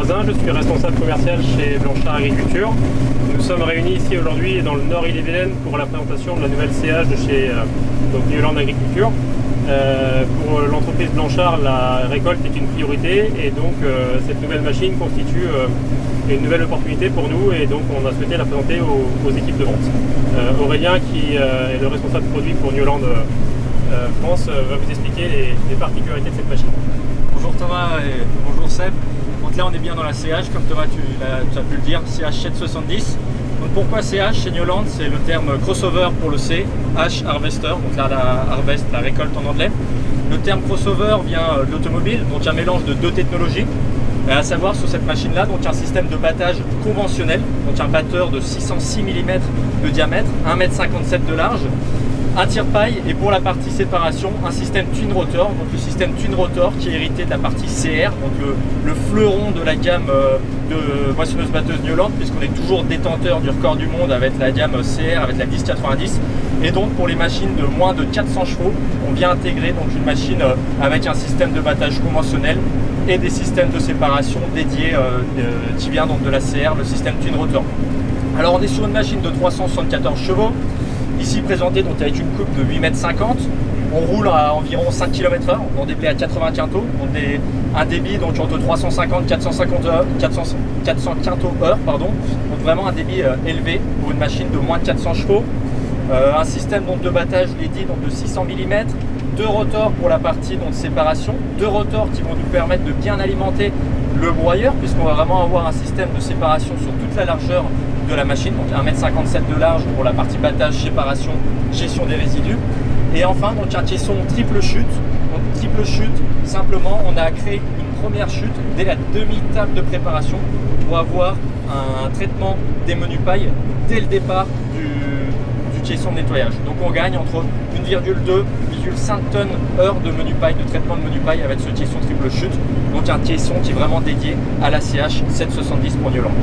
Bazin, je suis responsable commercial chez Blanchard Agriculture. Nous sommes réunis ici aujourd'hui dans le Nord Ille-et-Vilaine pour la présentation de la nouvelle CH de chez New-Holland Agriculture. Pour l'entreprise Blanchard, la récolte est une priorité et donc cette nouvelle machine constitue une nouvelle opportunité pour nous et donc on a souhaité la présenter aux équipes de vente. Aurélien, qui est le responsable produit pour New-Holland France, va vous expliquer les particularités de cette machine. Bonjour Thomas et bonjour Seb. Donc là on est bien dans la CH, comme Thomas tu as pu le dire, CH 770. Donc pourquoi CH chez New-Holland? C'est le terme crossover pour le C, H harvester, donc là la harvest, la récolte en anglais. Le terme crossover vient de l'automobile, donc il y a un mélange de deux technologies. Et à savoir sur cette machine là, donc il y a un système de battage conventionnel, donc un batteur de 606 mm de diamètre, 1,57 m de large, un tire-paille et pour la partie séparation, un système twin rotor, donc le système twin rotor qui est hérité de la partie CR, donc le fleuron de la gamme de moissonneuse-batteuse New-Holland, puisqu'on est toujours détenteur du record du monde avec la gamme CR, avec la 1090. Et donc pour les machines de moins de 400 chevaux, on vient intégrer donc une machine avec un système de battage conventionnel et des systèmes de séparation dédiés qui vient donc de la CR, le système twin rotor. Alors on est sur une machine de 374 chevaux, ici présenté donc avec une coupe de 8,50 m. On roule à environ 5 km/h, on déblai à 80 quintaux, un débit donc entre 350 et 400 quintaux/heure, pardon. Donc vraiment un débit élevé pour une machine de moins de 400 chevaux. Un système donc de battage, je l'ai dit, donc de 600 mm, deux rotors pour la partie donc, de séparation, deux rotors qui vont nous permettre de bien alimenter le broyeur, puisqu'on va vraiment avoir un système de séparation sur toute la largeur de la machine, donc 1,57 m de large pour la partie battage, séparation, gestion des résidus. Et enfin, donc un caisson triple chute. Donc triple chute, simplement, on a créé une première chute dès la demi-table de préparation pour avoir un traitement des menus pailles dès le départ du caisson de nettoyage. Donc on gagne entre 1,2-1,5 tonnes/heure de menu paille, de traitement de menu paille avec ce caisson triple chute. Donc un caisson qui est vraiment dédié à la CH 770 pour New-Holland.